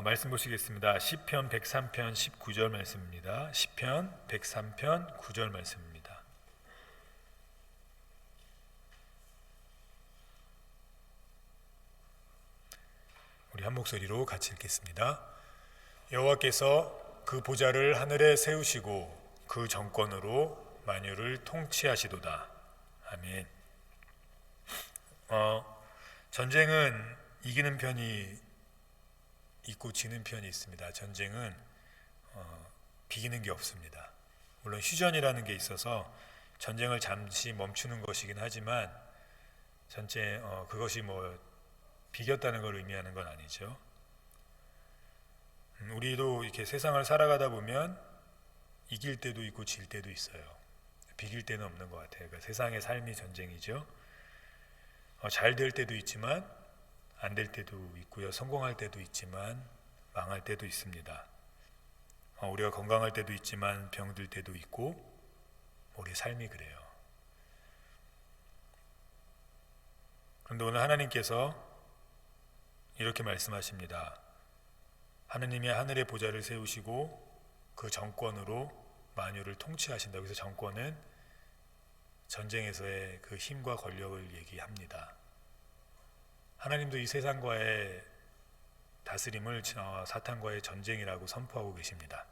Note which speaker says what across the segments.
Speaker 1: 말씀 보시겠습니다. 시편 103편 19절 말씀입니다. 시편 103편 9절 말씀입니다. 우리 한 목소리로 같이 읽겠습니다. 여호와께서 그 보좌를 하늘에 세우시고 그 정권으로 만유를 통치하시도다. 아멘. 전쟁은 이기는 편이 있고 지는 편이 있습니다. 전쟁은 비기는 게 없습니다. 물론 휴전이라는 게 있어서 전쟁을 잠시 멈추는 것이긴 하지만 그것이 비겼다는 걸 의미하는 건 아니죠. 우리도 이렇게 세상을 살아가다 보면 이길 때도 있고 질 때도 있어요. 비길 때는 없는 것 같아요. 그러니까 세상의 삶이 전쟁이죠. 잘 될 때도 있지만 안 될 때도 있고요. 성공할 때도 있지만 망할 때도 있습니다. 우리가 건강할 때도 있지만 병들 때도 있고 우리의 삶이 그래요. 그런데 오늘 하나님께서 이렇게 말씀하십니다. 하나님이 하늘의 보좌를 세우시고 그 정권으로 만유를 통치하신다. 그래서 정권은 전쟁에서의 그 힘과 권력을 얘기합니다. 하나님도 이 세상과의 다스림을 사탄과의 전쟁이라고 선포하고 계십니다.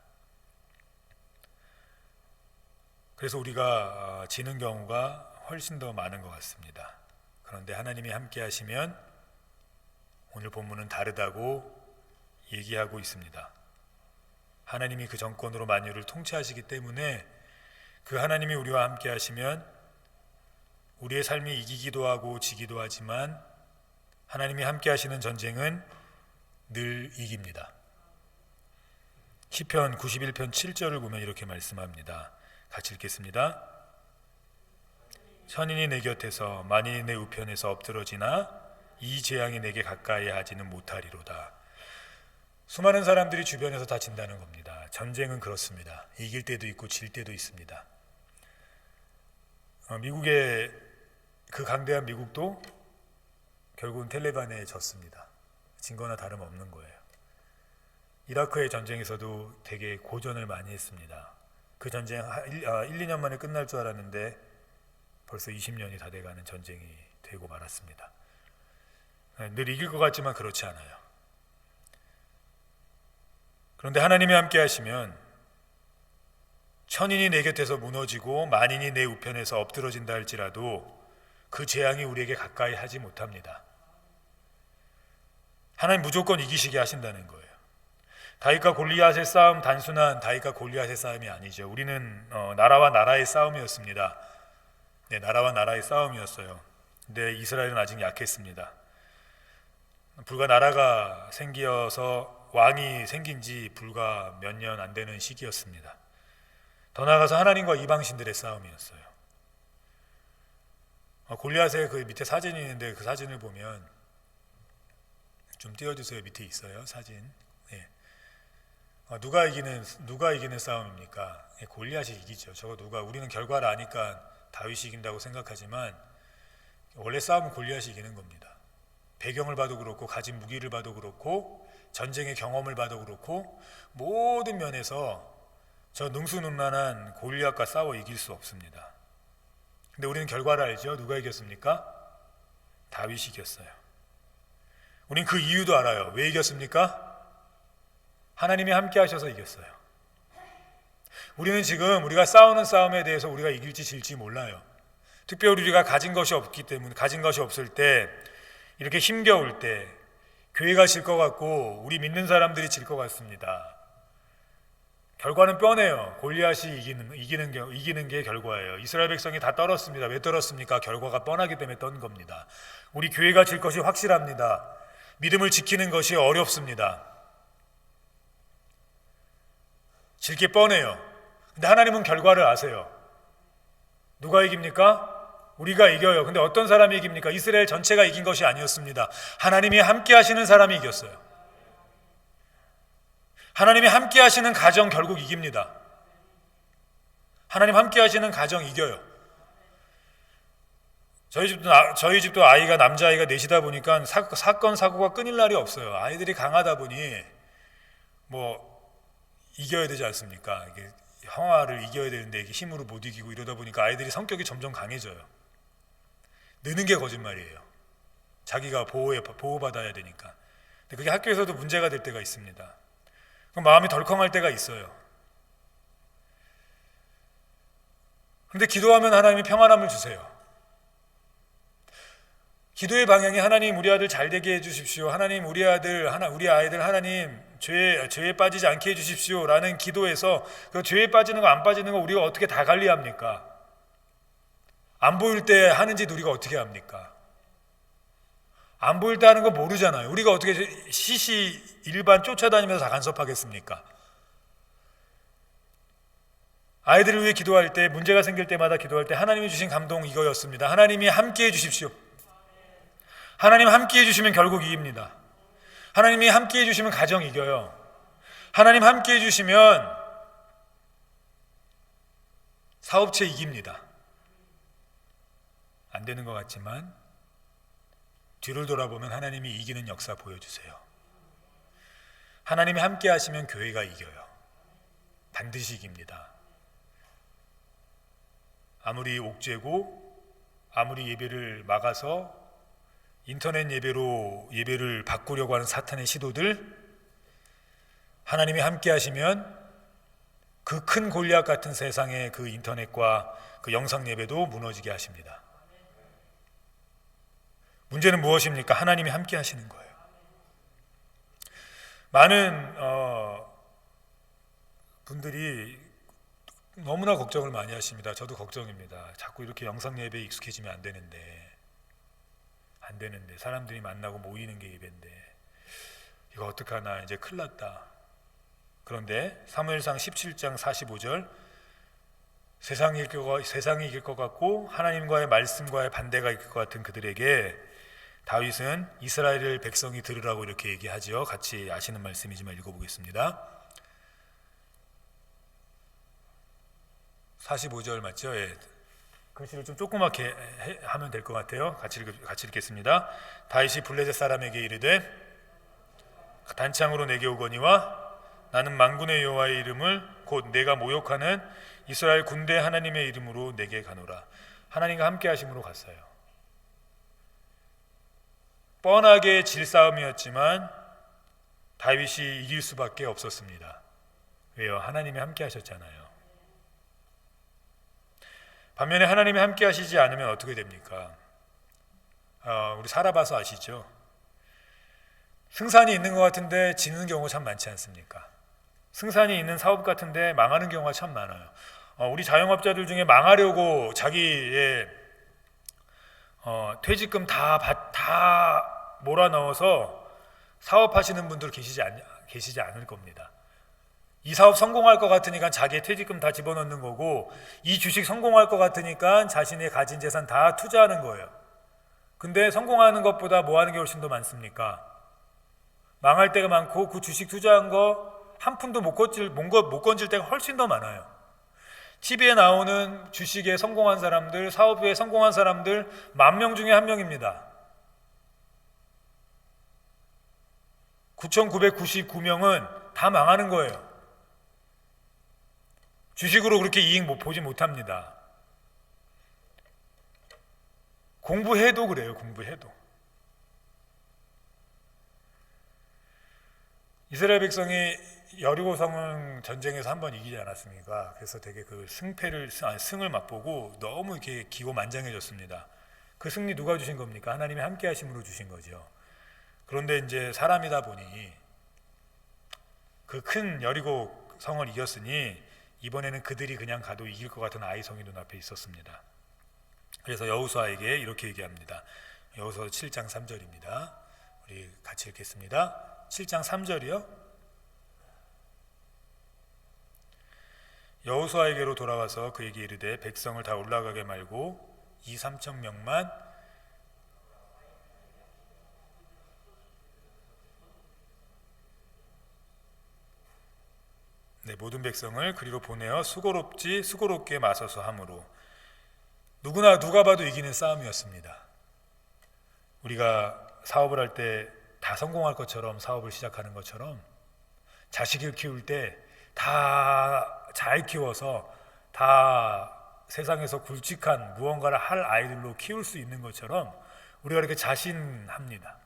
Speaker 1: 그래서 우리가 지는 경우가 훨씬 더 많은 것 같습니다. 그런데 하나님이 함께 하시면 오늘 본문은 다르다고 얘기하고 있습니다. 하나님이 그 정권으로 만유를 통치하시기 때문에 그 하나님이 우리와 함께 하시면 우리의 삶이 이기기도 하고 지기도 하지만 하나님이 함께 하시는 전쟁은 늘 이깁니다. 시편 91편 7절을 보면 이렇게 말씀합니다. 같이 읽겠습니다. 천인이 내 곁에서 만인이 내 우편에서 엎드러지나 이 재앙이 내게 가까이 하지는 못하리로다. 수많은 사람들이 주변에서 다친다는 겁니다. 전쟁은 그렇습니다. 이길 때도 있고 질 때도 있습니다. 미국의 그 강대한 미국도 결국은 텔레반에 졌습니다. 진 거나 다름없는 거예요. 이라크의 전쟁에서도 되게 고전을 많이 했습니다. 그 전쟁 1, 2년 만에 끝날 줄 알았는데 벌써 20년이 다 돼가는 전쟁이 되고 말았습니다. 늘 이길 것 같지만 그렇지 않아요. 그런데 하나님이 함께 하시면 천인이 내 곁에서 무너지고 만인이 내 우편에서 엎드러진다 할지라도 그 재앙이 우리에게 가까이 하지 못합니다. 하나님 무조건 이기시게 하신다는 거예요. 다윗과 골리앗의 싸움, 단순한 다윗과 골리앗의 싸움이 아니죠. 우리는 나라와 나라의 싸움이었습니다. 네, 나라와 나라의 싸움이었어요. 근데 이스라엘은 아직 약했습니다. 불과 나라가 생겨서 왕이 생긴 지 불과 몇 년 안 되는 시기였습니다. 더 나아가서 하나님과 이방신들의 싸움이었어요. 골리앗의 그 밑에 사진이 있는데 그 사진을 보면 좀 띄워주세요. 밑에 있어요, 사진. 예. 누가 이기는 싸움입니까? 예, 골리앗이 이기죠. 우리는 결과를 아니까 다윗이 이긴다고 생각하지만 원래 싸움은 골리앗이 이기는 겁니다. 배경을 봐도 그렇고 가진 무기를 봐도 그렇고 전쟁의 경험을 봐도 그렇고 모든 면에서 저 능수능란한 골리앗과 싸워 이길 수 없습니다. 근데 우리는 결과를 알죠. 누가 이겼습니까? 다윗이 이겼어요. 우린 그 이유도 알아요. 왜 이겼습니까? 하나님이 함께 하셔서 이겼어요. 우리는 지금 우리가 싸우는 싸움에 대해서 우리가 이길지 질지 몰라요. 특별히 우리가 가진 것이 없을 때, 이렇게 힘겨울 때 교회가 질 것 같고 우리 믿는 사람들이 질 것 같습니다. 결과는 뻔해요. 골리앗이 이기는 게 결과예요. 이스라엘 백성이 다 떨었습니다. 왜 떨었습니까? 결과가 뻔하기 때문에 떤 겁니다. 우리 교회가 질 것이 확실합니다. 믿음을 지키는 것이 어렵습니다. 질 게 뻔해요. 근데 하나님은 결과를 아세요. 누가 이깁니까? 우리가 이겨요. 근데 어떤 사람이 이깁니까? 이스라엘 전체가 이긴 것이 아니었습니다. 하나님이 함께 하시는 사람이 이겼어요. 하나님이 함께 하시는 가정 결국 이깁니다. 하나님 함께 하시는 가정 이겨요. 저희 집도 남자아이가 넷이다 보니까 사건 사고가 끊일 날이 없어요. 아이들이 강하다 보니 뭐 이겨야 되지 않습니까? 이게 형아를 이겨야 되는데 이게 힘으로 못 이기고 이러다 보니까 아이들이 성격이 점점 강해져요. 느는 게 거짓말이에요. 자기가 보호받아야 되니까. 근데 그게 학교에서도 문제가 될 때가 있습니다. 그럼 마음이 덜컹할 때가 있어요. 그런데 기도하면 하나님이 평안함을 주세요. 기도의 방향이 하나님 우리 아들 잘 되게 해주십시오. 하나님 우리 아이들 하나님 죄에 빠지지 않게 해주십시오. 라는 기도에서 그 죄에 빠지는 거 안 빠지는 거 우리가 어떻게 다 관리합니까? 안 보일 때 하는 짓 우리가 어떻게 합니까? 안 보일 때 하는 거 모르잖아요. 우리가 어떻게 시시 일반 쫓아다니면서 다 간섭하겠습니까? 아이들을 위해 기도할 때, 문제가 생길 때마다 기도할 때 하나님이 주신 감동 이거였습니다. 하나님이 함께 해주십시오. 하나님 함께 해주시면 결국 이깁니다. 하나님이 함께 해주시면 가정 이겨요. 하나님 함께 해주시면 사업체 이깁니다. 안 되는 것 같지만 뒤를 돌아보면 하나님이 이기는 역사 보여주세요. 하나님이 함께 하시면 교회가 이겨요. 반드시 이깁니다. 아무리 옥죄고 아무리 예배를 막아서 인터넷 예배로 예배를 바꾸려고 하는 사탄의 시도들, 하나님이 함께 하시면 그 큰 골리앗 같은 세상의 그 인터넷과 그 영상 예배도 무너지게 하십니다. 문제는 무엇입니까? 하나님이 함께 하시는 거예요. 많은 분들이 너무나 걱정을 많이 하십니다. 저도 걱정입니다. 자꾸 이렇게 영상 예배에 익숙해지면 안 되는데 사람들이 만나고 모이는 게 예배인데 이거 어떡하나, 이제 큰일 났다. 그런데 사무엘상 17장 45절, 세상이 이길 것 같고 하나님과의 말씀과의 반대가 있을 것 같은 그들에게 다윗은 이스라엘 백성이 들으라고 이렇게 얘기하지요. 같이 아시는 말씀이지만 읽어보겠습니다. 45절 맞죠? 예. 글씨를 좀 조그맣게 하면 될 것 같아요. 같이 읽겠습니다. 다윗이 블레셋 사람에게 이르되 단창으로 내게 오거니와 나는 만군의 여호와의 이름을 곧 내가 모욕하는 이스라엘 군대 하나님의 이름으로 내게 가노라. 하나님과 함께 하심으로 갔어요. 뻔하게 질싸움이었지만 다윗이 이길 수밖에 없었습니다. 왜요? 하나님이 함께 하셨잖아요. 반면에 하나님이 함께 하시지 않으면 어떻게 됩니까? 우리 살아봐서 아시죠? 승산이 있는 것 같은데 지는 경우가 참 많지 않습니까? 승산이 있는 사업 같은데 망하는 경우가 참 많아요. 우리 자영업자들 중에 망하려고 자기의 퇴직금 다 몰아넣어서 사업하시는 분들 계시지 않을 겁니다. 이 사업 성공할 것 같으니까 자기의 퇴직금 다 집어넣는 거고, 이 주식 성공할 것 같으니까 자신의 가진 재산 다 투자하는 거예요. 근데 성공하는 것보다 뭐 하는 게 훨씬 더 많습니까? 망할 때가 많고 그 주식 투자한 거 한 푼도 못 건질 때가 훨씬 더 많아요. TV에 나오는 주식에 성공한 사람들, 사업에 성공한 사람들 10,000명 중에 1명입니다. 9,999명은 다 망하는 거예요. 주식으로 그렇게 이익 보지 못합니다. 공부해도 그래요. 공부해도. 이스라엘 백성이 여리고성 전쟁에서 한번 이기지 않았습니까? 그래서 되게 그 승을 맛보고 너무 이렇게 기고만장해졌습니다. 그 승리 누가 주신 겁니까? 하나님이 함께 하심으로 주신 거죠. 그런데 이제 사람이다 보니 그 큰 여리고 성을 이겼으니 이번에는 그들이 그냥 가도 이길 것 같은 아이성이 눈앞에 있었습니다. 그래서 여호수아에게 이렇게 얘기합니다. 여호수아 7장 3절입니다. 우리 같이 읽겠습니다. 7장 3절이요. 여호수아에게로 돌아와서 그에게 이르되 백성을 다 올라가게 말고 2-3천 명만 모든 백성을 그리로 보내어 수고롭게 맞서서 함으로. 누가 봐도 이기는 싸움이었습니다. 우리가 사업을 할 때 다 성공할 것처럼 사업을 시작하는 것처럼 자식을 키울 때 다 잘 키워서 다 세상에서 굵직한 무언가를 할 아이들로 키울 수 있는 것처럼 우리가 이렇게 자신합니다.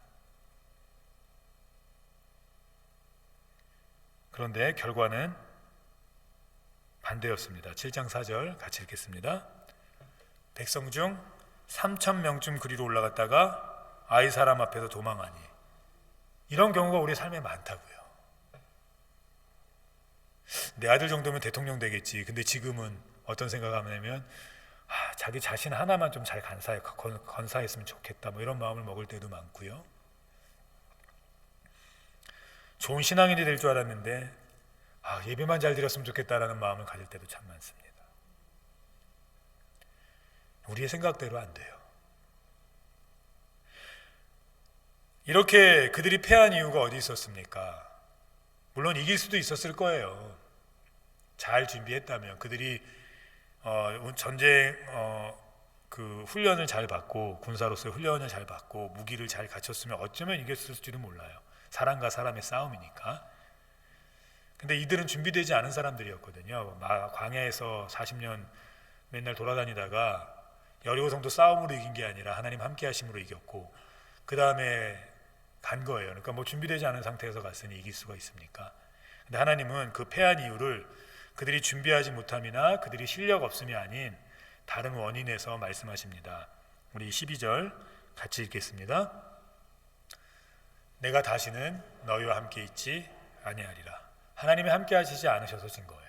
Speaker 1: 그런데 결과는 반대였습니다. 7장 4절 같이 읽겠습니다. 백성 중 3,000명쯤 그리로 올라갔다가 아이 사람 앞에서 도망하니. 이런 경우가 우리 삶에 많다고요. 내 아들 정도면 대통령 되겠지. 근데 지금은 어떤 생각을 하냐면 자기 자신 하나만 좀 잘 건사했으면 좋겠다, 뭐 이런 마음을 먹을 때도 많고요. 좋은 신앙인이 될 줄 알았는데 예배만 잘 드렸으면 좋겠다라는 마음을 가질 때도 참 많습니다. 우리의 생각대로 안 돼요. 이렇게 그들이 패한 이유가 어디 있었습니까? 물론 이길 수도 있었을 거예요. 잘 준비했다면. 그들이 전쟁 그 훈련을 잘 받고, 군사로서의 훈련을 잘 받고 무기를 잘 갖췄으면 어쩌면 이겼을지도 몰라요. 사람과 사람의 싸움이니까. 근데 이들은 준비되지 않은 사람들이었거든요. 광야에서 40년 맨날 돌아다니다가 여리고성도 싸움으로 이긴 게 아니라 하나님 함께 하심으로 이겼고, 그 다음에 간 거예요. 그러니까 뭐 준비되지 않은 상태에서 갔으니 이길 수가 있습니까? 근데 하나님은 그 패한 이유를 그들이 준비하지 못함이나 그들이 실력 없음이 아닌 다른 원인에서 말씀하십니다. 우리 12절 같이 읽겠습니다. 내가 다시는 너희와 함께 있지 아니하리라. 하나님이 함께 하시지 않으셔서 진 거예요.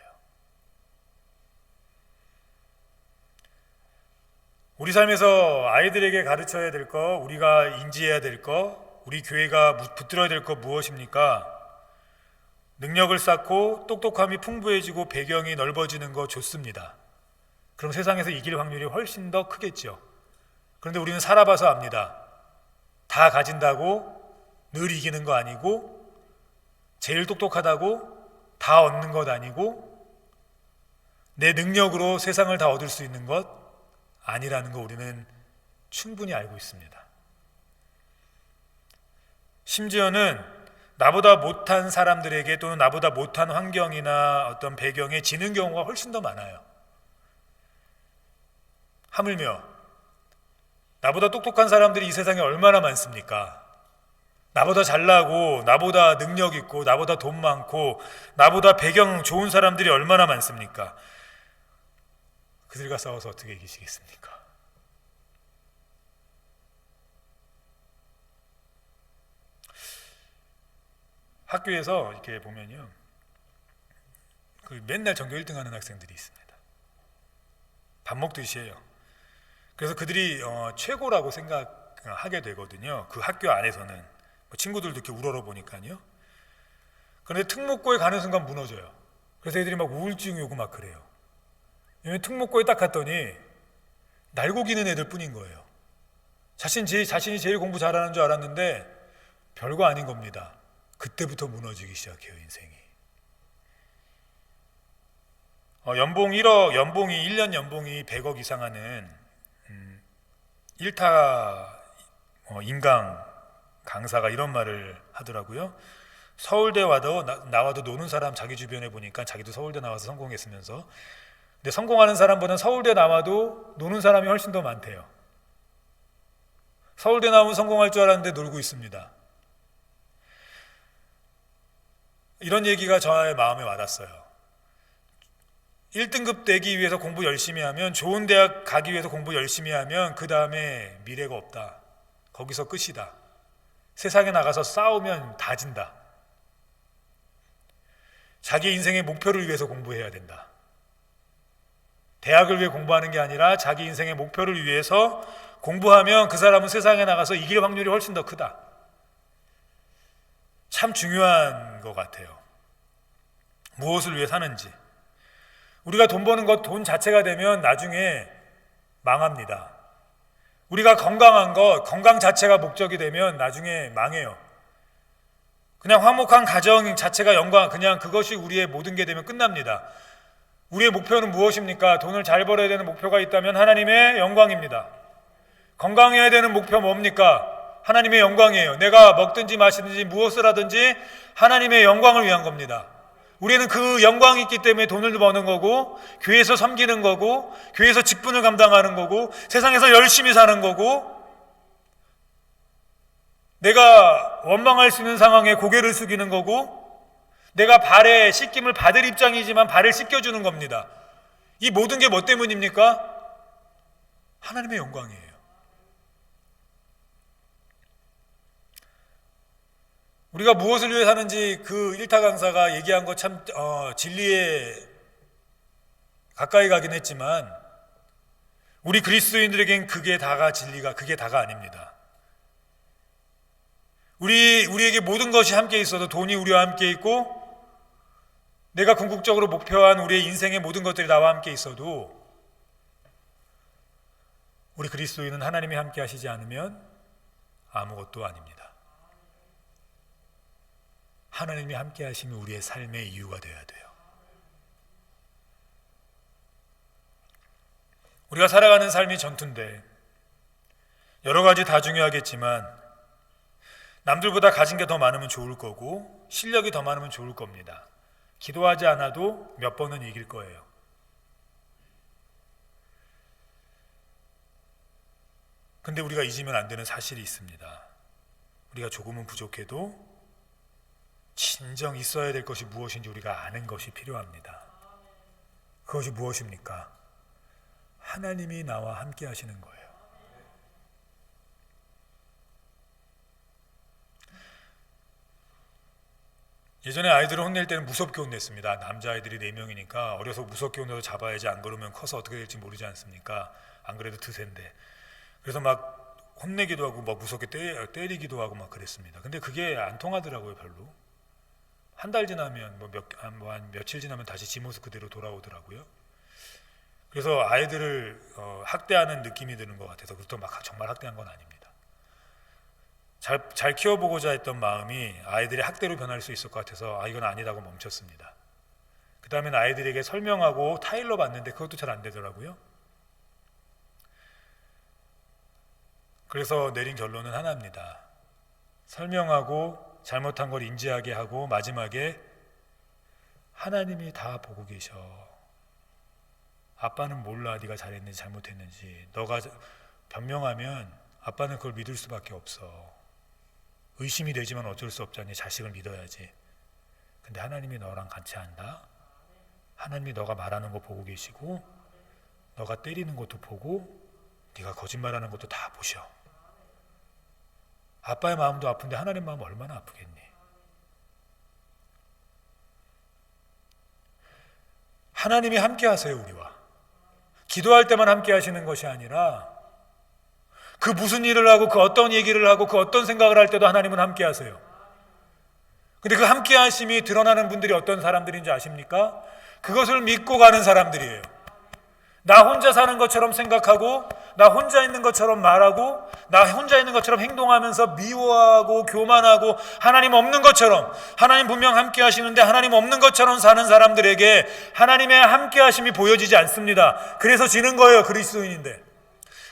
Speaker 1: 우리 삶에서 아이들에게 가르쳐야 될 거, 우리가 인지해야 될 거, 우리 교회가 붙들어야 될 거 무엇입니까? 능력을 쌓고 똑똑함이 풍부해지고 배경이 넓어지는 거 좋습니다. 그럼 세상에서 이길 확률이 훨씬 더 크겠죠. 그런데 우리는 살아봐서 압니다. 다 가진다고 늘 이기는 거 아니고, 제일 똑똑하다고 다 얻는 것 아니고, 내 능력으로 세상을 다 얻을 수 있는 것 아니라는 거 우리는 충분히 알고 있습니다. 심지어는 나보다 못한 사람들에게 또는 나보다 못한 환경이나 어떤 배경에 지는 경우가 훨씬 더 많아요. 하물며 나보다 똑똑한 사람들이 이 세상에 얼마나 많습니까? 나보다 잘나고, 나보다 능력 있고, 나보다 돈 많고, 나보다 배경 좋은 사람들이 얼마나 많습니까? 그들과 싸워서 어떻게 이기시겠습니까? 학교에서 이렇게 보면요, 맨날 전교 1등 하는 학생들이 있습니다. 밥 먹듯이 해요. 그래서 그들이 최고라고 생각하게 되거든요. 그 학교 안에서는. 친구들도 이렇게 우러러 보니까요. 그런데 특목고에 가는 순간 무너져요. 그래서 애들이 막 우울증이 오고 막 그래요. 왜냐면 특목고에 딱 갔더니 날고 기는 애들 뿐인 거예요. 자신이 제일 공부 잘하는 줄 알았는데 별거 아닌 겁니다. 그때부터 무너지기 시작해요, 인생이. 연봉 1억, 1년 연봉이 100억 이상 하는 1타 인강 강사가 이런 말을 하더라고요. 서울대 나와도 노는 사람 자기 주변에 보니까 자기도 서울대 나와서 성공했으면서, 근데 성공하는 사람보다는 서울대 나와도 노는 사람이 훨씬 더 많대요. 서울대 나오면 성공할 줄 알았는데 놀고 있습니다. 이런 얘기가 저의 마음에 와닿았어요. 1등급 되기 위해서 공부 열심히 하면, 좋은 대학 가기 위해서 공부 열심히 하면 그 다음에 미래가 없다. 거기서 끝이다. 세상에 나가서 싸우면 다 진다. 자기 인생의 목표를 위해서 공부해야 된다. 대학을 위해 공부하는 게 아니라 자기 인생의 목표를 위해서 공부하면 그 사람은 세상에 나가서 이길 확률이 훨씬 더 크다. 참 중요한 것 같아요. 무엇을 위해 사는지. 우리가 돈 버는 것, 돈 자체가 되면 나중에 망합니다. 우리가 건강한 것, 건강 자체가 목적이 되면 나중에 망해요. 그냥 화목한 가정 자체가 영광, 그냥 그것이 우리의 모든 게 되면 끝납니다. 우리의 목표는 무엇입니까? 돈을 잘 벌어야 되는 목표가 있다면 하나님의 영광입니다. 건강해야 되는 목표 뭡니까? 하나님의 영광이에요. 내가 먹든지 마시든지 무엇을 하든지 하나님의 영광을 위한 겁니다. 우리는 그 영광이 있기 때문에 돈을 버는 거고, 교회에서 섬기는 거고, 교회에서 직분을 감당하는 거고, 세상에서 열심히 사는 거고, 내가 원망할 수 있는 상황에 고개를 숙이는 거고, 내가 발에 씻김을 받을 입장이지만 발을 씻겨주는 겁니다. 이 모든 게 뭐 때문입니까? 하나님의 영광이에요. 우리가 무엇을 위해 사는지 그 일타 강사가 얘기한 거 참 진리에 가까이 가긴 했지만, 우리 그리스도인들에겐 그게 다가 진리가, 그게 다가 아닙니다. 우리에게 모든 것이 함께 있어도, 돈이 우리와 함께 있고, 내가 궁극적으로 목표한 우리의 인생의 모든 것들이 나와 함께 있어도, 우리 그리스도인은 하나님이 함께 하시지 않으면 아무것도 아닙니다. 하나님이 함께 하시면 우리의 삶의 이유가 되어야 돼요. 우리가 살아가는 삶이 전투인데, 여러 가지 다 중요하겠지만 남들보다 가진 게 더 많으면 좋을 거고, 실력이 더 많으면 좋을 겁니다. 기도하지 않아도 몇 번은 이길 거예요. 근데 우리가 잊으면 안 되는 사실이 있습니다. 우리가 조금은 부족해도 진정 있어야 될 것이 무엇인지 우리가 아는 것이 필요합니다. 그것이 무엇입니까? 하나님이 나와 함께 하시는 거예요. 예전에 아이들을 혼낼 때는 무섭게 혼냈습니다. 남자아이들이 4명이니까 어려서 무섭게 혼내서 잡아야지, 안 그러면 커서 어떻게 될지 모르지 않습니까? 안 그래도 드세인데. 그래서 막 혼내기도 하고 막 무섭게 때리기도 하고 막 그랬습니다. 근데 그게 안 통하더라고요, 별로. 한 달 지나면 한 며칠 지나면 다시 지 모습 그대로 돌아오더라고요. 그래서 아이들을 학대하는 느낌이 드는 것 같아서, 그렇다고 막 정말 학대한 건 아닙니다. 잘 키워보고자 했던 마음이 아이들이 학대로 변할 수 있을 것 같아서 이건 아니다고 멈췄습니다. 그 다음엔 아이들에게 설명하고 타일러 봤는데 그것도 잘 안 되더라고요. 그래서 내린 결론은 하나입니다. 설명하고 잘못한 걸 인지하게 하고, 마지막에 하나님이 다 보고 계셔. 아빠는 몰라 네가 잘했는지 잘못했는지. 너가 변명하면 아빠는 그걸 믿을 수밖에 없어. 의심이 되지만 어쩔 수 없잖니. 자식을 믿어야지. 근데 하나님이 너랑 같이 한다. 하나님이 너가 말하는 거 보고 계시고, 너가 때리는 것도 보고, 네가 거짓말하는 것도 다 보셔. 아빠의 마음도 아픈데 하나님 마음 얼마나 아프겠니? 하나님이 함께 하세요. 우리와 기도할 때만 함께 하시는 것이 아니라, 그 무슨 일을 하고 그 어떤 얘기를 하고 그 어떤 생각을 할 때도 하나님은 함께 하세요. 근데 그 함께 하심이 드러나는 분들이 어떤 사람들인지 아십니까? 그것을 믿고 가는 사람들이에요. 나 혼자 사는 것처럼 생각하고, 나 혼자 있는 것처럼 말하고, 나 혼자 있는 것처럼 행동하면서 미워하고 교만하고, 하나님 없는 것처럼, 하나님 분명 함께 하시는데 하나님 없는 것처럼 사는 사람들에게 하나님의 함께 하심이 보여지지 않습니다. 그래서 지는 거예요, 그리스도인인데.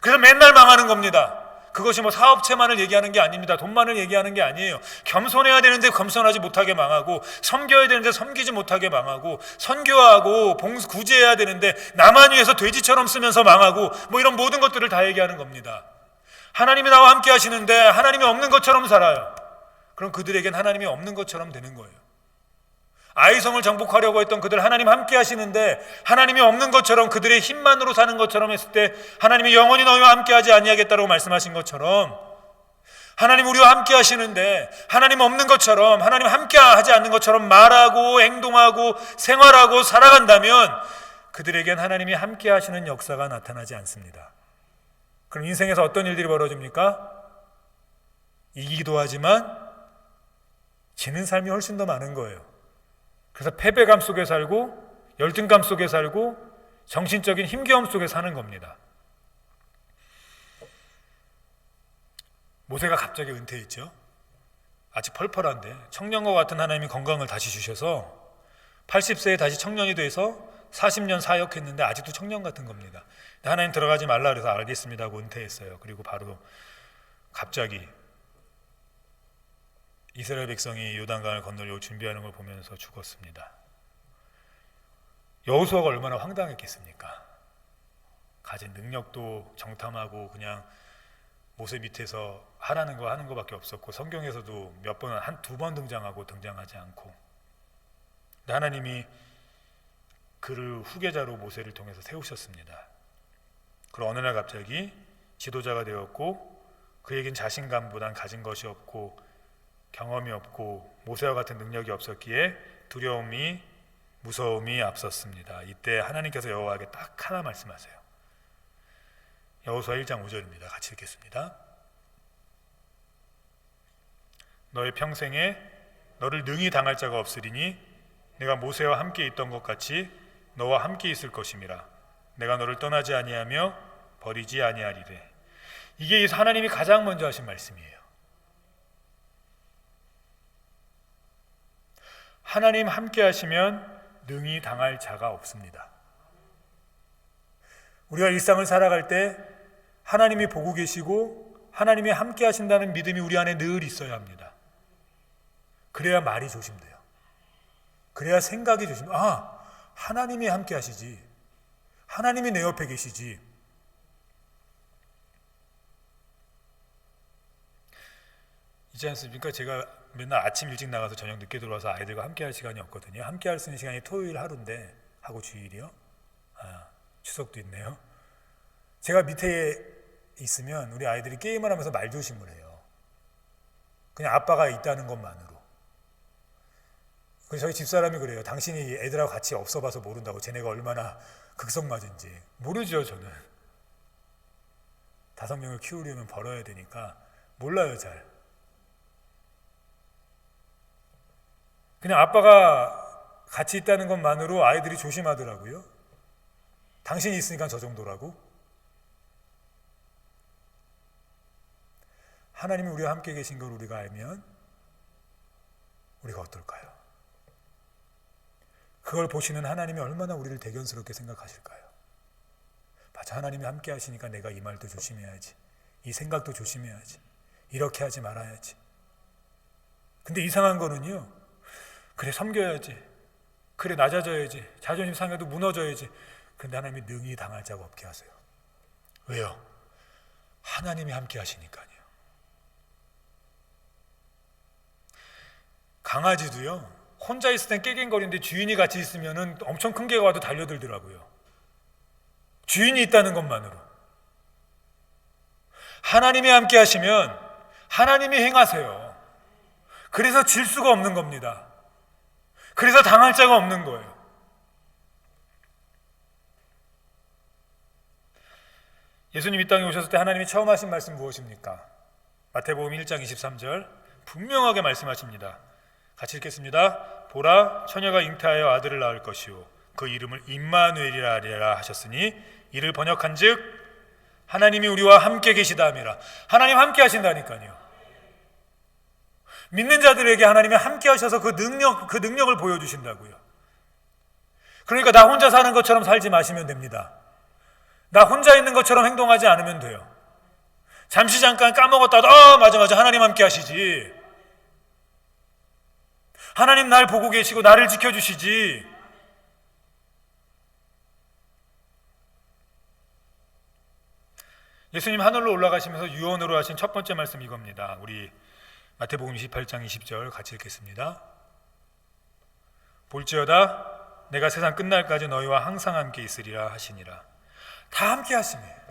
Speaker 1: 그래서 맨날 망하는 겁니다. 그것이 뭐 사업체만을 얘기하는 게 아닙니다. 돈만을 얘기하는 게 아니에요. 겸손해야 되는데 겸손하지 못하게 망하고, 섬겨야 되는데 섬기지 못하게 망하고, 선교하고 구제해야 되는데 나만 위해서 돼지처럼 쓰면서 망하고, 뭐 이런 모든 것들을 다 얘기하는 겁니다. 하나님이 나와 함께 하시는데 하나님이 없는 것처럼 살아요. 그럼 그들에겐 하나님이 없는 것처럼 되는 거예요. 아이성을 정복하려고 했던 그들, 하나님 함께 하시는데 하나님이 없는 것처럼, 그들의 힘만으로 사는 것처럼 했을 때 하나님이 영원히 너희와 함께 하지 아니하겠다고 말씀하신 것처럼, 하나님 우리와 함께 하시는데 하나님 없는 것처럼, 하나님 함께 하지 않는 것처럼 말하고 행동하고 생활하고 살아간다면 그들에겐 하나님이 함께 하시는 역사가 나타나지 않습니다. 그럼 인생에서 어떤 일들이 벌어집니까? 이기기도 하지만 지는 삶이 훨씬 더 많은 거예요. 그래서 패배감 속에 살고, 열등감 속에 살고, 정신적인 힘겨움 속에 사는 겁니다. 모세가 갑자기 은퇴했죠. 아직 펄펄한데 청년과 같은 하나님이 건강을 다시 주셔서 80세에 다시 청년이 돼서 40년 사역했는데 아직도 청년 같은 겁니다. 하나님 들어가지 말라 그래서 알겠습니다 하고 은퇴했어요. 그리고 바로 갑자기 이스라엘 백성이 요단강을 건너려고 준비하는 걸 보면서 죽었습니다. 여호수아가 얼마나 황당했겠습니까? 가진 능력도 정탐하고 그냥 모세 밑에서 하라는 거 하는 거밖에 없었고, 성경에서도 몇 번, 한 두 번 등장하고 등장하지 않고, 근데 하나님이 그를 후계자로 모세를 통해서 세우셨습니다. 그리고 어느 날 갑자기 지도자가 되었고, 그에겐 자신감보단 가진 것이 없고 경험이 없고 모세와 같은 능력이 없었기에 두려움이, 무서움이 앞섰습니다. 이때 하나님께서 여호와에게 딱 하나 말씀하세요. 여호수아 1장 5절입니다. 같이 읽겠습니다. 너의 평생에 너를 능히 당할 자가 없으리니 내가 모세와 함께 있던 것 같이 너와 함께 있을 것임이라. 내가 너를 떠나지 아니하며 버리지 아니하리래. 이게 하나님이 가장 먼저 하신 말씀이에요. 하나님 함께 하시면 능히 당할 자가 없습니다. 우리가 일상을 살아갈 때 하나님이 보고 계시고 하나님이 함께 하신다는 믿음이 우리 안에 늘 있어야 합니다. 그래야 말이 조심돼요. 그래야 생각이 조심돼요. 하나님이 함께 하시지, 하나님이 내 옆에 계시지. 있지 않습니까? 제가 맨날 아침 일찍 나가서 저녁 늦게 들어와서 아이들과 함께 할 시간이 없거든요. 함께 할 수 있는 시간이 토요일 하루인데, 하고 주일이요. 추석도 있네요. 제가 밑에 있으면 우리 아이들이 게임을 하면서 말조심을 해요. 그냥 아빠가 있다는 것만으로. 그래서 저희 집사람이 그래요. 당신이 애들하고 같이 없어봐서 모른다고. 쟤네가 얼마나 극성맞은지. 모르죠, 저는. 5명을 키우려면 벌어야 되니까 몰라요, 잘. 그냥 아빠가 같이 있다는 것만으로 아이들이 조심하더라고요. 당신이 있으니까 저 정도라고. 하나님이 우리와 함께 계신 걸 우리가 알면 우리가 어떨까요? 그걸 보시는 하나님이 얼마나 우리를 대견스럽게 생각하실까요? 맞아, 하나님이 함께 하시니까 내가 이 말도 조심해야지, 이 생각도 조심해야지, 이렇게 하지 말아야지. 근데 이상한 거는요, 그래 섬겨야지, 그래 낮아져야지, 자존심 상해도 무너져야지. 근데 하나님이 능히 당할 자가 없게 하세요. 왜요? 하나님이 함께 하시니까요. 강아지도요, 혼자 있을 땐 깨갱거리는데 주인이 같이 있으면 엄청 큰 개가 와도 달려들더라고요. 주인이 있다는 것만으로. 하나님이 함께 하시면 하나님이 행하세요. 그래서 질 수가 없는 겁니다. 그래서 당할 자가 없는 거예요. 예수님 이 땅에 오셨을 때 하나님이 처음 하신 말씀 무엇입니까? 마태복음 1장 23절 분명하게 말씀하십니다. 같이 읽겠습니다. 보라, 처녀가 잉태하여 아들을 낳을 것이요 그 이름을 임마누엘이라 하리라 하셨으니 이를 번역한즉 하나님이 우리와 함께 계시다 함이라. 하나님 함께 하신다니까요. 믿는 자들에게 하나님이 함께 하셔서 그 능력을 보여주신다고요. 그러니까 나 혼자 사는 것처럼 살지 마시면 됩니다. 나 혼자 있는 것처럼 행동하지 않으면 돼요. 잠시 잠깐 까먹었다도 맞아 하나님 함께 하시지. 하나님 날 보고 계시고 나를 지켜주시지. 예수님 하늘로 올라가시면서 유언으로 하신 첫 번째 말씀 이겁니다. 우리 마태복음 28장 20절 같이 읽겠습니다. 볼지어다 내가 세상 끝날까지 너희와 항상 함께 있으리라 하시니라. 다 함께 하시네.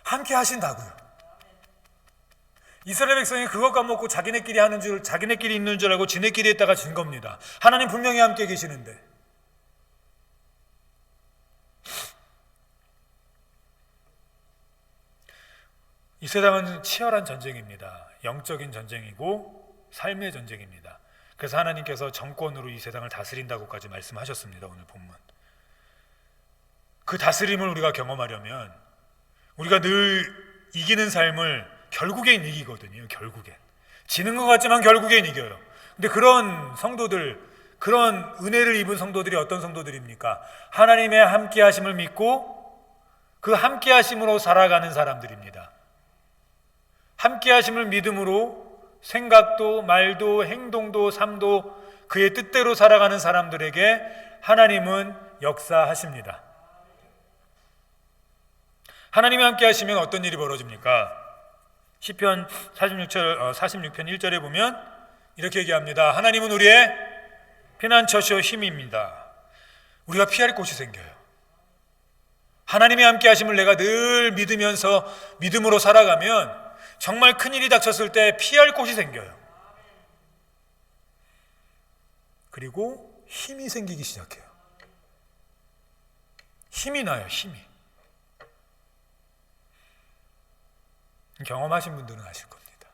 Speaker 1: 함께 하신다고요. 이스라엘 백성이 그것 까먹고 자기네끼리 하는 줄, 자기네끼리 있는 줄 알고 지네끼리 했다가 진 겁니다. 하나님 분명히 함께 계시는데. 이 세상은 치열한 전쟁입니다. 영적인 전쟁이고 삶의 전쟁입니다. 그래서 하나님께서 정권으로 이 세상을 다스린다고까지 말씀하셨습니다. 오늘 본문. 그 다스림을 우리가 경험하려면 우리가 늘 이기는 삶을 결국엔 이기거든요. 결국엔 지는 것 같지만 결국엔 이겨요. 근데 그런 성도들, 그런 은혜를 입은 성도들이 어떤 성도들입니까? 하나님의 함께 하심을 믿고 그 함께 하심으로 살아가는 사람들입니다. 함께 하심을 믿음으로 생각도 말도 행동도 삶도 그의 뜻대로 살아가는 사람들에게 하나님은 역사하십니다. 하나님이 함께 하시면 어떤 일이 벌어집니까? 시편 46편 1절에 보면 이렇게 얘기합니다. 하나님은 우리의 피난처시오 힘입니다. 우리가 피할 곳이 생겨요. 하나님이 함께 하심을 내가 늘 믿으면서 믿음으로 살아가면 정말 큰일이 닥쳤을 때 피할 곳이 생겨요. 그리고 힘이 생기기 시작해요. 힘이 나요. 힘이. 경험하신 분들은 아실 겁니다.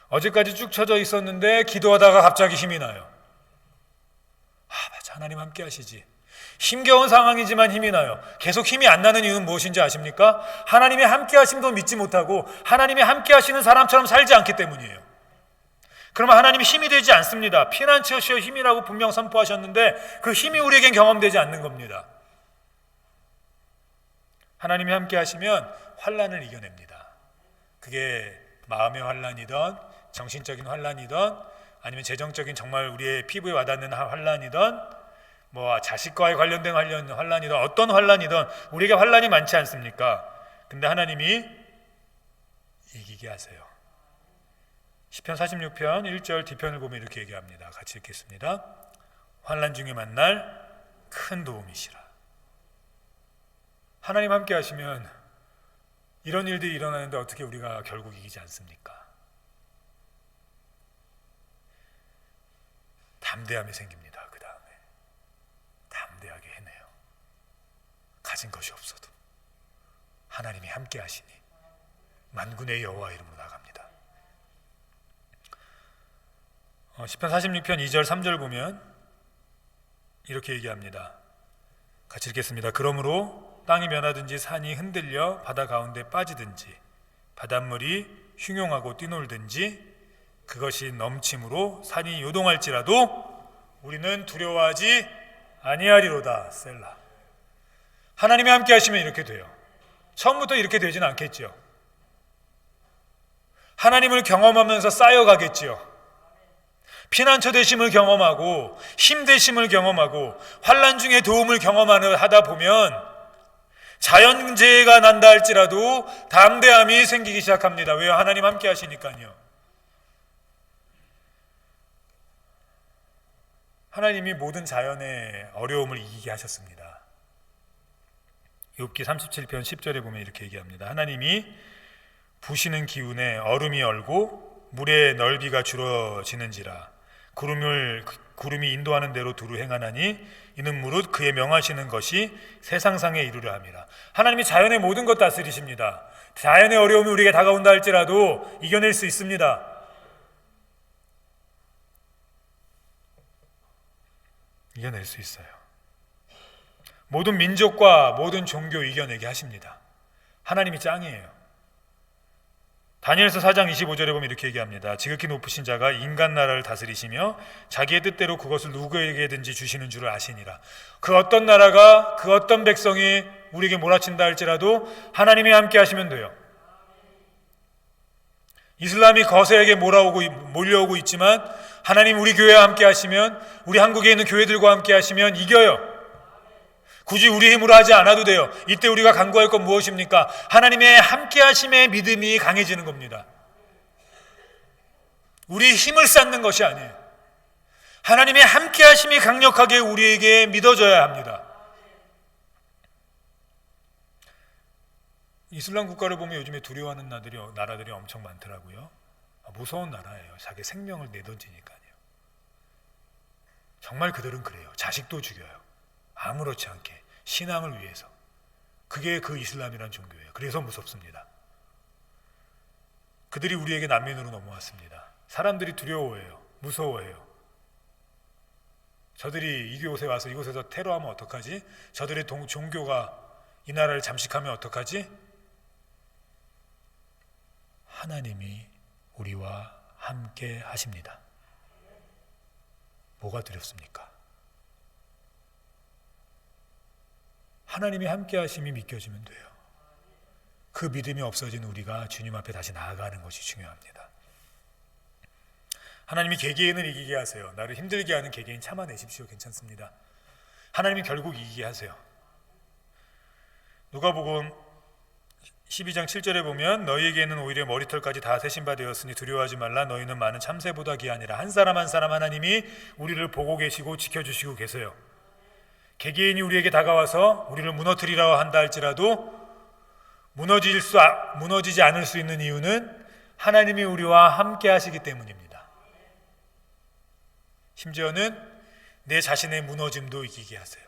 Speaker 1: 어제까지 쭉 처져 있었는데 기도하다가 갑자기 힘이 나요. 맞아, 하나님 함께 하시지. 힘겨운 상황이지만 힘이 나요. 계속 힘이 안 나는 이유는 무엇인지 아십니까? 하나님의 함께 하심도 믿지 못하고 하나님의 함께 하시는 사람처럼 살지 않기 때문이에요. 그러면 하나님이 힘이 되지 않습니다. 피난처시여 힘이라고 분명 선포하셨는데 그 힘이 우리에겐 경험되지 않는 겁니다. 하나님이 함께 하시면 환난을 이겨냅니다. 그게 마음의 환난이든 정신적인 환난이든 아니면 재정적인 정말 우리의 피부에 와닿는 환난이든 뭐 자식과의 관련된 환난이든 어떤 환난이든 우리에게 환난이 많지 않습니까? 근데 하나님이 이기게 하세요. 시편 46편 1절 뒤편을 보면 이렇게 얘기합니다. 같이 읽겠습니다. 환난 중에 만날 큰 도움이시라. 하나님 함께 하시면 이런 일들이 일어나는데 어떻게 우리가 결국 이기지 않습니까? 담대함이 생깁니다. 그 다음에 담대하게 해내요. 가진 것이 없어도 하나님이 함께 하시니 만군의 여호와 이름으로 나갑니다. 시편 46편 2절 3절 보면 이렇게 얘기합니다. 같이 읽겠습니다. 그러므로 땅이 변하든지 산이 흔들려 바다 가운데 빠지든지 바닷물이 흉용하고 뛰놀든지 그것이 넘침으로 산이 요동할지라도 우리는 두려워하지 아니하리로다. 셀라. 하나님이 함께 하시면 이렇게 돼요. 처음부터 이렇게 되지는 않겠죠. 하나님을 경험하면서 쌓여가겠지요. 피난처 되심을 경험하고 힘 되심을 경험하고 환난 중에 도움을 하다 보면 자연재해가 난다 할지라도 담대함이 생기기 시작합니다. 왜요? 하나님 함께 하시니까요. 하나님이 모든 자연의 어려움을 이기게 하셨습니다. 욥기 37편 10절에 보면 이렇게 얘기합니다. 하나님이 부시는 기운에 얼음이 얼고 물의 넓이가 줄어지는지라 구름이 인도하는 대로 두루 행하나니 이는 무릇 그의 명하시는 것이 세상상에 이루려 함이라. 하나님이 자연의 모든 것 다스리십니다. 자연의 어려움이 우리에게 다가온다 할지라도 이겨낼 수 있습니다. 이겨낼 수 있어요. 모든 민족과 모든 종교 이겨내게 하십니다. 하나님이 짱이에요. 다니엘서 4장 25절에 보면 이렇게 얘기합니다. 지극히 높으신 자가 인간 나라를 다스리시며 자기의 뜻대로 그것을 누구에게든지 주시는 줄을 아시니라. 그 어떤 나라가 그 어떤 백성이 우리에게 몰아친다 할지라도 하나님이 함께 하시면 돼요. 이슬람이 거세에게 몰려오고 있지만 하나님 우리 교회와 함께 하시면 우리 한국에 있는 교회들과 함께 하시면 이겨요. 굳이 우리 힘으로 하지 않아도 돼요. 이때 우리가 간구할 건 무엇입니까? 하나님의 함께 하심의 믿음이 강해지는 겁니다. 우리 힘을 쌓는 것이 아니에요. 하나님의 함께 하심이 강력하게 우리에게 믿어져야 합니다. 이슬람 국가를 보면 요즘에 두려워하는 나라들이 엄청 많더라고요. 무서운 나라예요. 자기 생명을 내던지니까요. 정말 그들은 그래요. 자식도 죽여요. 아무렇지 않게 신앙을 위해서. 그게 그 이슬람이란 종교예요. 그래서 무섭습니다. 그들이 우리에게 난민으로 넘어왔습니다. 사람들이 두려워해요. 무서워해요. 저들이 이곳에 와서 이곳에서 테러하면 어떡하지? 저들의 종교가 이 나라를 잠식하면 어떡하지? 하나님이 우리와 함께 하십니다. 뭐가 두렵습니까? 하나님이 함께 하심이 믿겨지면 돼요. 그 믿음이 없어진 우리가 주님 앞에 다시 나아가는 것이 중요합니다. 하나님이 개개인을 이기게 하세요. 나를 힘들게 하는 개개인 참아내십시오. 괜찮습니다. 하나님이 결국 이기게 하세요. 누가복음 12장 7절에 보면 너희에게는 오히려 머리털까지 다 세신 바 되었으니 두려워하지 말라. 너희는 많은 참새보다 귀하니라. 한 사람 한 사람 하나님이 우리를 보고 계시고 지켜주시고 계세요. 개개인이 우리에게 다가와서 우리를 무너뜨리라 한다 할지라도 무너지지 않을 수 있는 이유는 하나님이 우리와 함께 하시기 때문입니다. 심지어는 내 자신의 무너짐도 이기게 하세요.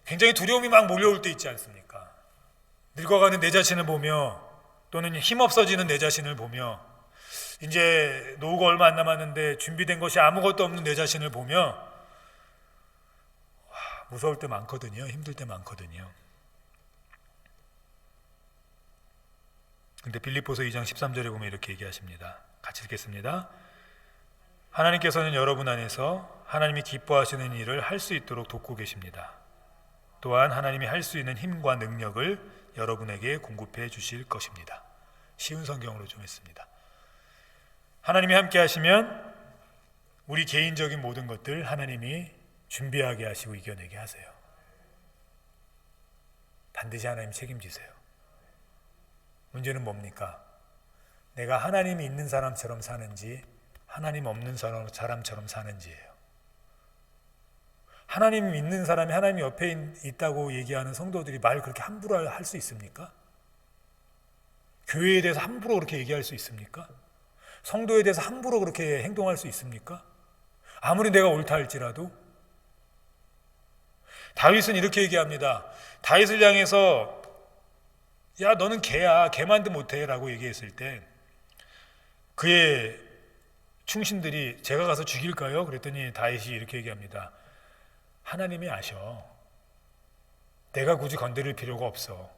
Speaker 1: 굉장히 두려움이 막 몰려올 때 있지 않습니까? 늙어가는 내 자신을 보며 또는 힘없어지는 내 자신을 보며 이제 노후가 얼마 안 남았는데 준비된 것이 아무것도 없는 내 자신을 보며 무서울 때 많거든요. 힘들 때 많거든요. 근데 빌립보서 2장 13절에 보면 이렇게 얘기하십니다. 같이 읽겠습니다. 하나님께서는 여러분 안에서 하나님이 기뻐하시는 일을 할 수 있도록 돕고 계십니다. 또한 하나님이 할 수 있는 힘과 능력을 여러분에게 공급해 주실 것입니다. 쉬운 성경으로 좀 했습니다. 하나님이 함께 하시면 우리 개인적인 모든 것들 하나님이 준비하게 하시고 이겨내게 하세요. 반드시 하나님 책임지세요. 문제는 뭡니까? 내가 하나님이 있는 사람처럼 사는지 하나님 없는 사람처럼 사는지예요. 하나님 믿는 사람이 하나님 옆에 있다고 얘기하는 성도들이 말 그렇게 함부로 할 수 있습니까? 교회에 대해서 함부로 그렇게 얘기할 수 있습니까? 성도에 대해서 함부로 그렇게 행동할 수 있습니까? 아무리 내가 옳다 할지라도. 다윗은 이렇게 얘기합니다. 다윗을 향해서 야 너는 개야, 개만도 못해 라고 얘기했을 때 그의 충신들이 제가 가서 죽일까요? 그랬더니 다윗이 이렇게 얘기합니다. 하나님이 아셔. 내가 굳이 건드릴 필요가 없어.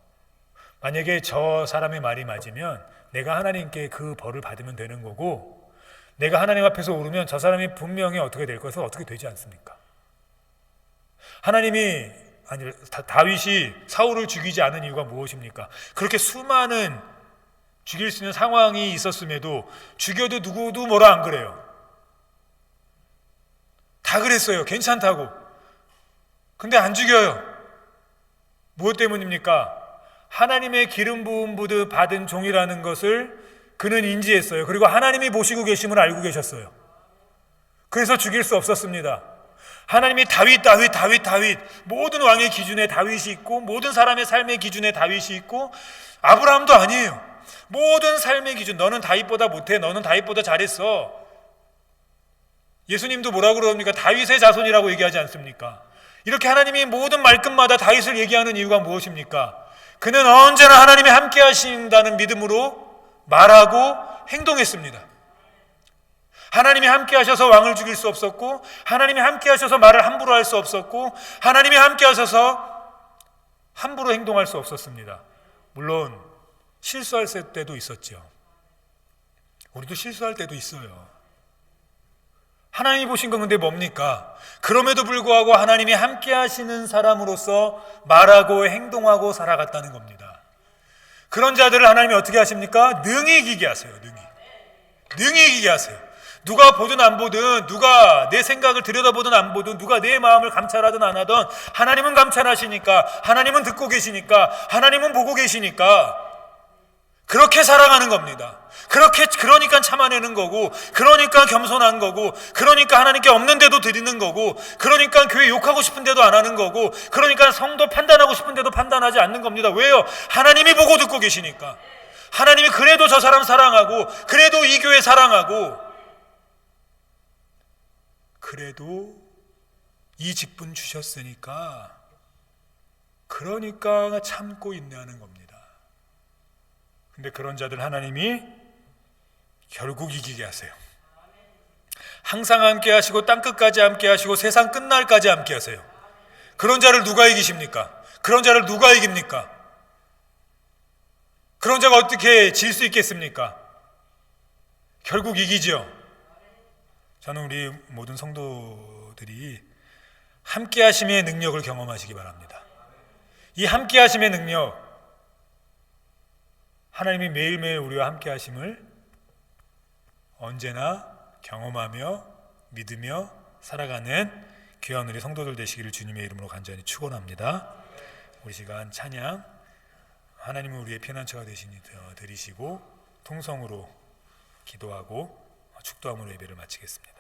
Speaker 1: 만약에 저 사람의 말이 맞으면 내가 하나님께 그 벌을 받으면 되는 거고 내가 하나님 앞에서 오르면 저 사람이 분명히 어떻게 될 것은 어떻게 되지 않습니까? 다윗이 사울을 죽이지 않은 이유가 무엇입니까? 그렇게 수많은 죽일 수 있는 상황이 있었음에도 죽여도 누구도 뭐라 안 그래요. 다 그랬어요. 괜찮다고. 근데 안 죽여요. 무엇 때문입니까? 하나님의 기름 부음 받은 종이라는 것을 그는 인지했어요. 그리고 하나님이 보시고 계심을 알고 계셨어요. 그래서 죽일 수 없었습니다. 하나님이 다윗 모든 왕의 기준에 다윗이 있고 모든 사람의 삶의 기준에 다윗이 있고 아브라함도 아니에요. 모든 삶의 기준, 너는 다윗보다 못해, 너는 다윗보다 잘했어. 예수님도 뭐라고 그럽니까? 다윗의 자손이라고 얘기하지 않습니까? 이렇게 하나님이 모든 말끝마다 다윗을 얘기하는 이유가 무엇입니까? 그는 언제나 하나님이 함께 하신다는 믿음으로 말하고 행동했습니다. 하나님이 함께 하셔서 왕을 죽일 수 없었고 하나님이 함께 하셔서 말을 함부로 할 수 없었고 하나님이 함께 하셔서 함부로 행동할 수 없었습니다. 물론 실수할 때도 있었죠. 우리도 실수할 때도 있어요. 하나님이 보신 건 근데 뭡니까? 그럼에도 불구하고 하나님이 함께 하시는 사람으로서 말하고 행동하고 살아갔다는 겁니다. 그런 자들을 하나님이 어떻게 하십니까? 능히 이기게 하세요. 능히 이기게 하세요. 누가 보든 안 보든, 누가 내 생각을 들여다보든 안 보든, 누가 내 마음을 감찰하든 안 하든 하나님은 감찰하시니까, 하나님은 듣고 계시니까, 하나님은 보고 계시니까 그렇게 사랑하는 겁니다. 그러니까 참아내는 거고, 그러니까 겸손한 거고, 그러니까 하나님께 없는데도 드리는 거고, 그러니까 교회 욕하고 싶은데도 안 하는 거고, 그러니까 성도 판단하고 싶은데도 판단하지 않는 겁니다. 왜요? 하나님이 보고 듣고 계시니까. 하나님이 그래도 저 사람 사랑하고, 그래도 이 교회 사랑하고, 그래도 이 직분 주셨으니까, 그러니까 참고 인내하는 겁니다. 근데 그런 자들 하나님이 결국 이기게 하세요. 항상 함께 하시고 땅끝까지 함께 하시고 세상 끝날까지 함께 하세요. 그런 자를 누가 이기십니까? 그런 자를 누가 이깁니까? 그런 자가 어떻게 질 수 있겠습니까? 결국 이기죠. 저는 우리 모든 성도들이 함께 하심의 능력을 경험하시기 바랍니다. 이 함께 하심의 능력, 하나님이 매일매일 우리와 함께 하심을 언제나 경험하며 믿으며 살아가는 귀한 우리 성도들 되시기를 주님의 이름으로 간절히 축원합니다. 우리 시간 찬양, 하나님은 우리의 피난처가 되시니 드리시고 통성으로 기도하고 축도함으로 예배를 마치겠습니다.